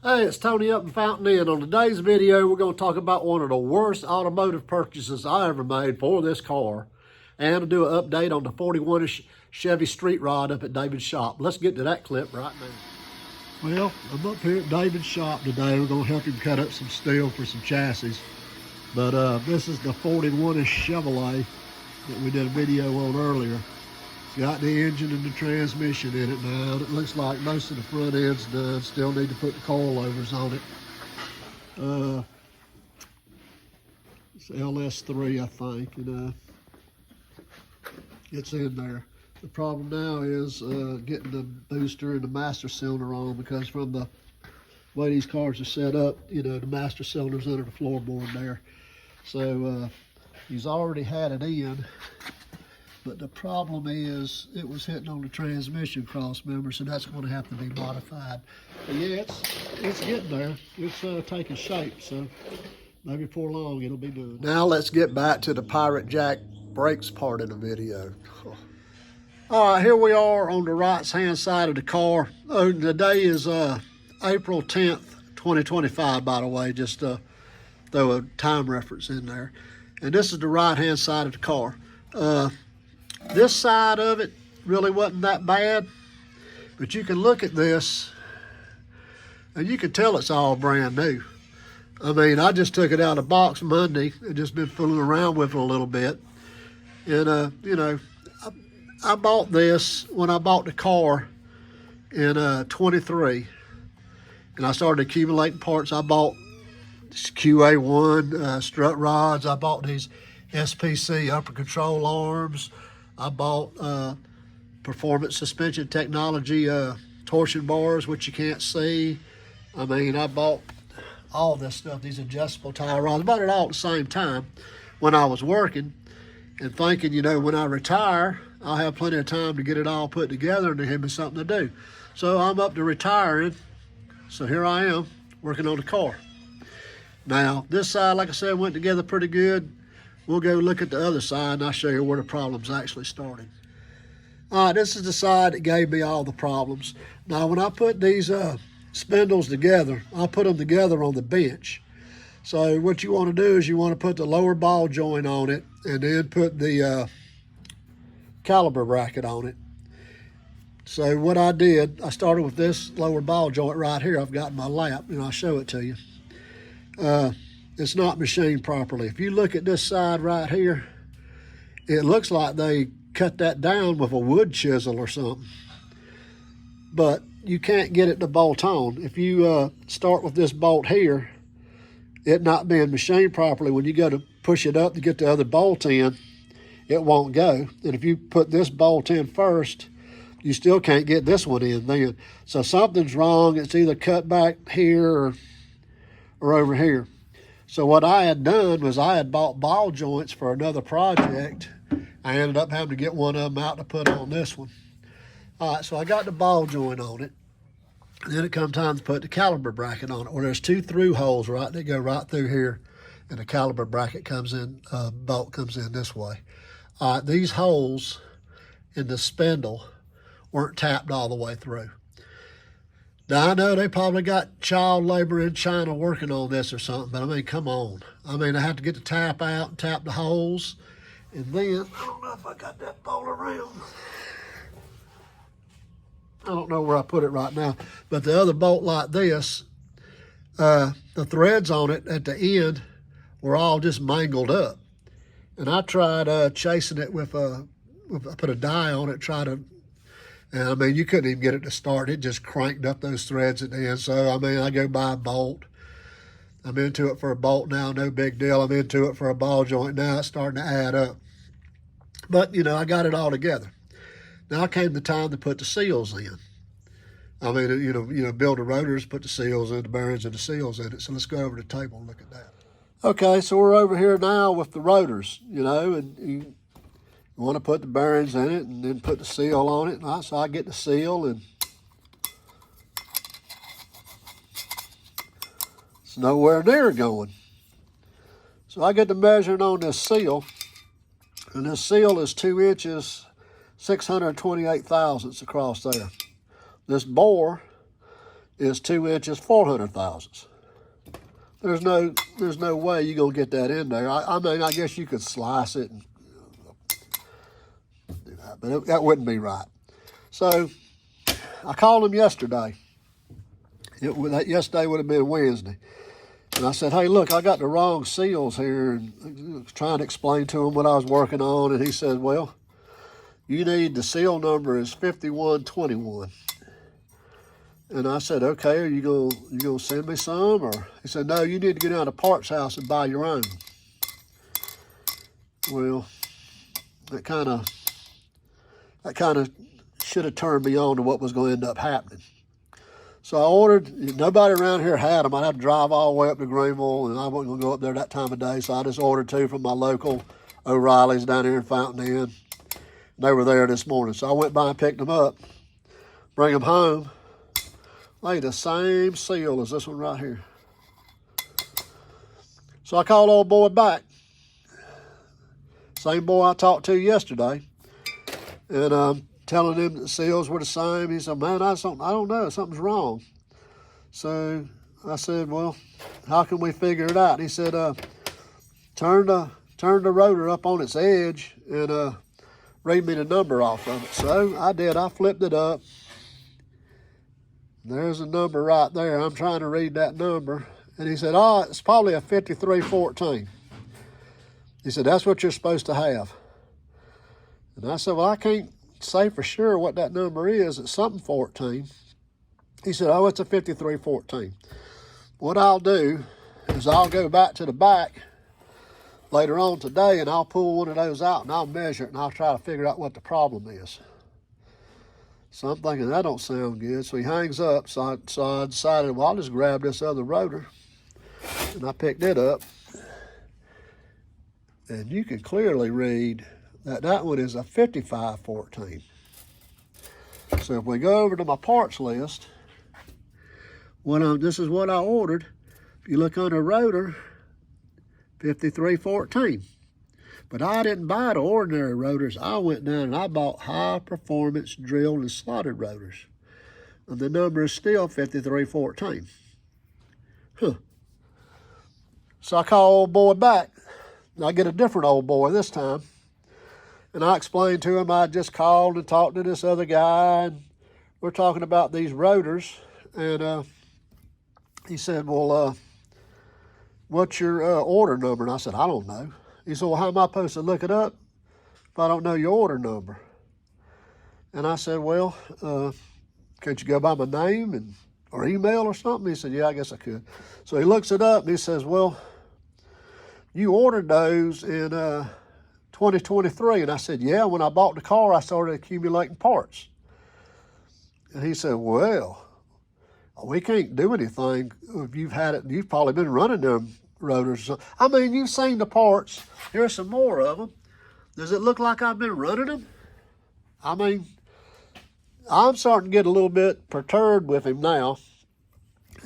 Hey, it's Tony up in Fountain Inn. On today's video, we're going to talk about one of the worst automotive purchases I ever made for this car, and to do an update on the 41-ish Chevy Street Rod up at David's shop. Let's get to that clip right now. Well, I'm up here at David's shop today. We're going to help him cut up some steel for some chassis. But this is the 41-ish Chevrolet that we did a video on earlier. It's got the engine and the transmission in it now. It looks like most of the front end's done. Still need to put the coilovers on it. It's LS3, I think, and it's in there. The problem now is getting the booster and the master cylinder on, because from the way these cars are set up, you know, the master cylinder's under the floorboard there. So he's already had it in. But the problem is it was hitting on the transmission cross member, so that's going to have to be modified. But yeah, it's getting there. It's taking shape, so maybe before long it'll be done. Now let's get back to the Pirate Jack brakes part of the video. All right, here we are on the right-hand side of the car. Oh, the day is April 10th, 2025, by the way, just throw a time reference in there. And this is the right-hand side of the car. This side of it really wasn't that bad, but you can look at this and you can tell it's all brand new. I mean, I just took it out of the box Monday and just been fooling around with it a little bit. And, you know, I bought this when I bought the car in 23, and I started accumulating parts. I bought QA1 strut rods. I bought these SPC upper control arms. I bought performance suspension technology torsion bars, which you can't see. I mean, I bought all this stuff, these adjustable tie rods. I bought it all at the same time when I was working and thinking, you know, when I retire, I'll have plenty of time to get it all put together and to give me something to do. So I'm up to retiring. So here I am working on the car. Now, this side, like I said, went together pretty good. We'll go look at the other side and I'll show you where the problems actually started. All right, this is the side that gave me all the problems. Now, when I put these spindles together, I put them together on the bench. So what you want to do is you want to put the lower ball joint on it and then put the caliper bracket on it. So what I did, I started with this lower ball joint right here I've got in my lap, and I'll show it to you. It's not machined properly. If you look at this side right here, it looks like they cut that down with a wood chisel or something. But you can't get it to bolt on. If you start with this bolt here, it not being machined properly, when you go to push it up to get the other bolt in, it won't go. And if you put this bolt in first, you still can't get this one in then. So something's wrong. It's either cut back here or over here. So what I had done was I had bought ball joints for another project. I ended up having to get one of them out to put on this one. All right, so I got the ball joint on it. And then it comes time to put the caliper bracket on it, where there's two through holes, right? They go right through here, and the caliper bracket comes in, bolt comes in this way. All right, these holes in the spindle weren't tapped all the way through. Now, I know they probably got child labor in China working on this or something, but I mean, come on. I mean, I have to get the tap out and tap the holes. And then, I don't know if I got that bolt around. I don't know where I put it right now. But the other bolt like this, the threads on it at the end were all just mangled up. And I tried chasing it with I put a die on it, and I mean, you couldn't even get it to start. It just cranked up those threads at the end. So, I mean, I go buy a bolt. I'm into it for a bolt now, no big deal. I'm into it for a ball joint now. It's starting to add up. But, you know, I got it all together. Now came the time to put the seals in. I mean, you know, build the rotors, put the seals in, the bearings and the seals in it. So let's go over to the table and look at that. Okay, so we're over here now with the rotors, you know, and you want to put the bearings in it and then put the seal on it. Right, so I get the seal, and it's nowhere near going. So I get the measuring on this seal, and this seal is 2 inches, 628 thousandths across there. This bore is 2 inches 400 thousandths. There's no way you're gonna get that in there. I mean, I guess you could slice it and do that, but that wouldn't be right. So I called him yesterday. Yesterday would have been Wednesday. And I said, hey, look, I got the wrong seals here, and trying to explain to him what I was working on. And he said, well, you need, the seal number is 5121. And I said, okay, are you gonna send me some? Or he said, no, you need to go down to Parts House and buy your own. Well, that kind of should have turned me on to what was going to end up happening. So I ordered, nobody around here had them. I'd have to drive all the way up to Greenville, and I wasn't going to go up there that time of day, so I just ordered 2 from my local O'Reilly's down here in Fountain Inn. They were there this morning, so I went by and picked them up, bring them home. They the same seal as this one right here. So I called old boy back, same boy I talked to yesterday, and telling him that the seals were the same. He said, man, I don't know, something's wrong. So I said, well, how can we figure it out? And he said, turn the rotor up on its edge and read me the number off of it. So I did. I flipped it up. There's a number right there. I'm trying to read that number. And he said, oh, it's probably a 5314. He said, that's what you're supposed to have. And I said, well, I can't say for sure what that number is. It's something 14. He said, oh, it's a 5314. What I'll do is I'll go back to the back later on today, and I'll pull one of those out, and I'll measure it, and I'll try to figure out what the problem is. So I'm thinking, that don't sound good. So he hangs up. So I decided, well, I'll just grab this other rotor. And I picked it up. And you can clearly read that one is a 5514. So if we go over to my parts list, this is what I ordered. If you look under rotor, 5314. But I didn't buy the ordinary rotors. I went down and I bought high-performance drilled and slotted rotors. And the number is still 5314. Huh. So I call old boy back. I get a different old boy this time. And I explained to him I just called and talked to this other guy. And we're talking about these rotors. And he said, well, what's your order number? And I said, I don't know. He said, well, how am I supposed to look it up if I don't know your order number? And I said, well, can't you go by my name or email or something? He said, yeah, I guess I could. So he looks it up and he says, well, you ordered those in 2023. And I said, yeah, when I bought the car, I started accumulating parts. And he said, well, we can't do anything if you've had it. You've probably been running them rotors. I mean, you've seen the parts. Here's some more of them. Does it look like I've been running them? I mean, I'm starting to get a little bit perturbed with him now.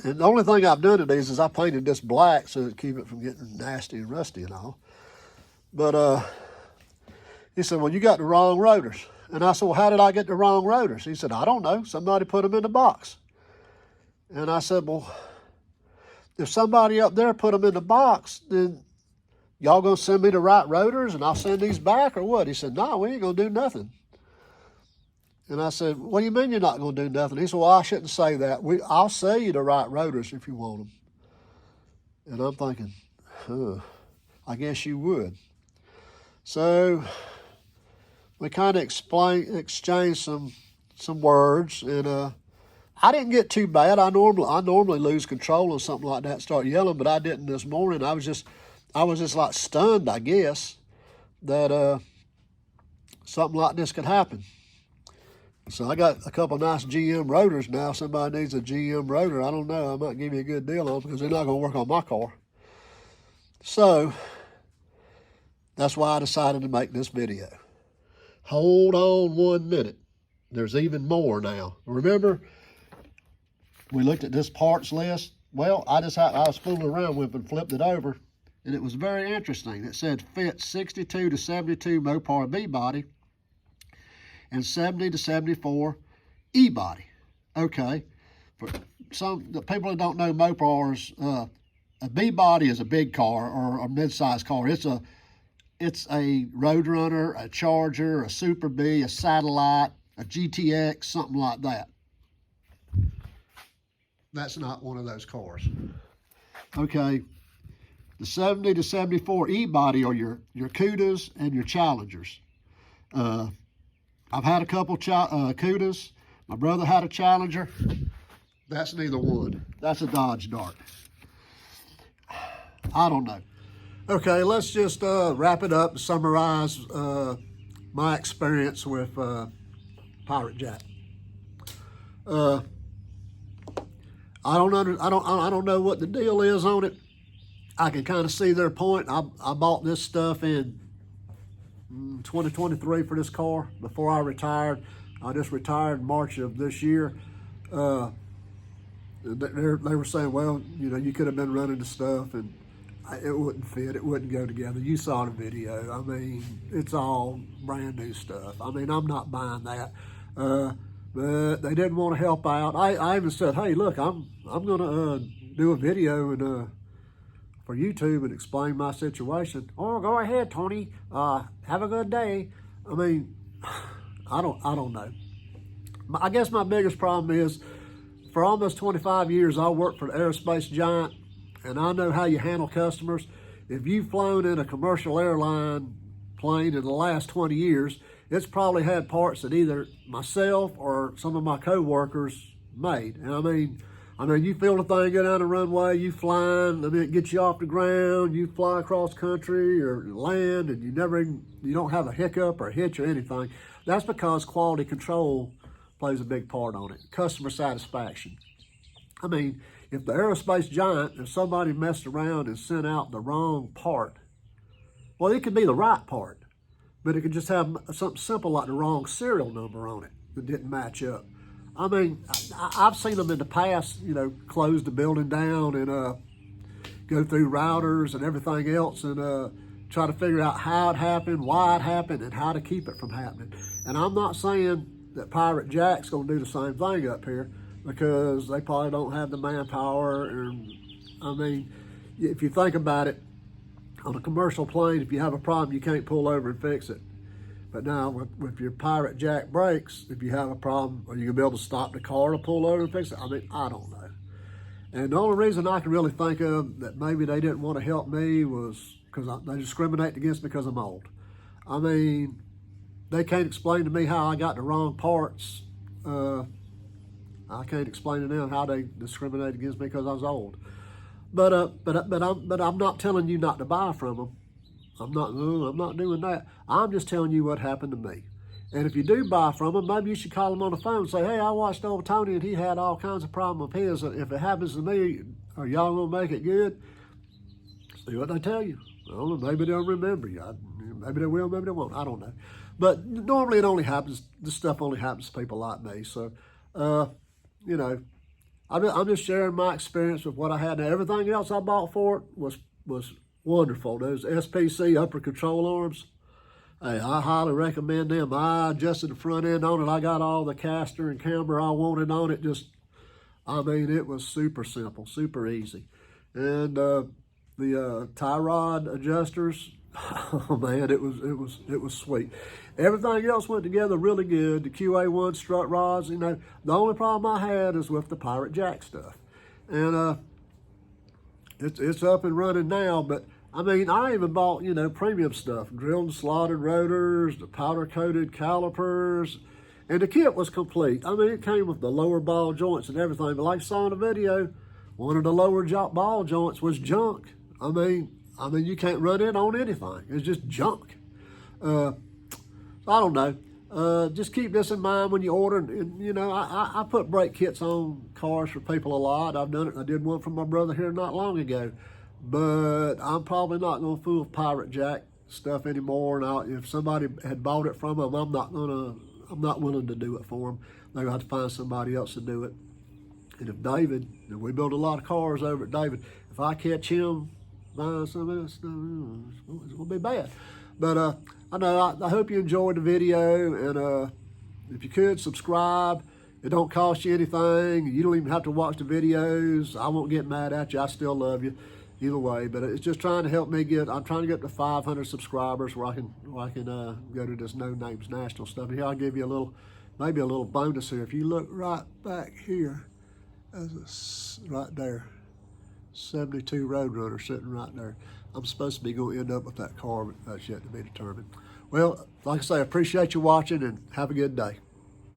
And the only thing I've done to these is I painted this black so to keep it from getting nasty and rusty and all. But he said, well, you got the wrong rotors. And I said, well, how did I get the wrong rotors? He said, I don't know. Somebody put them in the box. And I said, well, if somebody up there put them in the box, then y'all gonna send me the right rotors and I'll send these back or what? He said, no, we ain't gonna do nothing. And I said, what do you mean you're not gonna do nothing? He said, well, I shouldn't say that. I'll sell you the right rotors if you want them. And I'm thinking, I guess you would. So we kind of exchanged some words, and I didn't get too bad. I normally lose control of something like that, start yelling, but I didn't this morning. I was just like stunned, I guess, that something like this could happen. So I got a couple nice GM rotors now. Somebody needs a GM rotor. I don't know. I might give you a good deal on them because they're not going to work on my car. So that's why I decided to make this video. Hold on 1 minute. There's even more now. Remember, we looked at this parts list. Well, I was fooling around with it and flipped it over, and it was very interesting. It said fit 62 to 72 Mopar B body and 70 to 74 E body. Okay, For the people who don't know Mopars, a B body is a big car or a mid-sized car. It's a Roadrunner, a Charger, a Super B, a Satellite, a GTX, something like that. That's not one of those cars. Okay, the 70 to 74 E-body are your Cudas and your Challengers. I've had a couple Cudas. My brother had a Challenger. That's neither one. That's a Dodge Dart. I don't know. Okay, let's just wrap it up and summarize my experience with Pirate Jack. I don't know what the deal is on it. I can kind of see their point. I bought this stuff in 2023 for this car before I retired. I just retired in March of this year. They were saying, well, you know, you could have been running the stuff and it wouldn't fit, it wouldn't go together. You saw the video. I mean, it's all brand new stuff. I mean, I'm not buying that. But they didn't want to help out. I even said, hey, look, I'm gonna do a video and for YouTube and explain my situation. Oh, go ahead, Tony. Have a good day. I mean, I don't know. I guess my biggest problem is, for almost 25 years, I worked for the aerospace giant, and I know how you handle customers. If you've flown in a commercial airline plane in the last 20 years, it's probably had parts that either myself or some of my co-workers made. And I mean, you feel the thing go down the runway, you flying, I mean, it gets you off the ground, you fly across country or land, and you don't have a hiccup or a hitch or anything. That's because quality control plays a big part on it. Customer satisfaction. I mean, if the aerospace giant, if somebody messed around and sent out the wrong part, well, it could be the right part, but it could just have something simple like the wrong serial number on it that didn't match up. I mean, I've seen them in the past, you know, close the building down and go through routers and everything else and try to figure out how it happened, why it happened, and how to keep it from happening. And I'm not saying that Pirate Jack's going to do the same thing up here, because they probably don't have the manpower. And I mean, if you think about it, on a commercial plane, if you have a problem, you can't pull over and fix it. But now with your Pirate Jack brakes, if you have a problem, are you going to be able to stop the car to pull over and fix it? I mean, I don't know. And the only reason I can really think of that maybe they didn't want to help me was because they discriminate against me because I'm old. I mean, they can't explain to me how I got the wrong parts. I can't explain to them how they discriminate against me because I was old. But I'm not telling you not to buy from them. I'm not doing that. I'm just telling you what happened to me. And if you do buy from them, maybe you should call them on the phone and say, hey, I watched old Tony and he had all kinds of problems with his. If it happens to me, are y'all gonna make it good? See what they tell you. I don't know, maybe they'll remember you. Maybe they will, maybe they won't. I don't know. But normally this stuff only happens to people like me. So, you know, I'm just sharing my experience with what I had. Now, everything else I bought for it was wonderful. Those SPC upper control arms, hey, I highly recommend them. I adjusted the front end on it. I got all the caster and camber I wanted on it. I mean, it was super simple, super easy. And the tie rod adjusters, oh man, it was sweet. Everything else went together really good. The QA1 strut rods, you know, the only problem I had is with the Pirate Jack stuff. And it's up and running now, but I mean, I even bought, you know, premium stuff, drilled and slotted rotors, the powder coated calipers, and the kit was complete. I mean, it came with the lower ball joints and everything, but like I saw in the video, one of the lower ball joints was junk. I mean, you can't run it on anything. It's just junk. I don't know. Just keep this in mind when you order. And you know, I put brake kits on cars for people a lot. I've done it. I did one for my brother here not long ago. But I'm probably not going to fool with Pirate Jack stuff anymore. And if somebody had bought it from them, I'm not willing to do it for them. They're going to have to find somebody else to do it. And if David, and we build a lot of cars over at David, if I catch him buying some of this stuff, it's going to be bad. But I know, I hope you enjoyed the video, and if you could, subscribe. It don't cost you anything. You don't even have to watch the videos. I won't get mad at you. I still love you either way. But it's just trying to help me get. I'm trying to get to 500 subscribers where I can go to this No Names National stuff. And here I'll give you a little, maybe a little bonus here. If you look right back here, right there, 72 Roadrunner sitting right there. I'm supposed to be going to end up with that car, but that's yet to be determined. Well, like I say, I appreciate you watching and have a good day.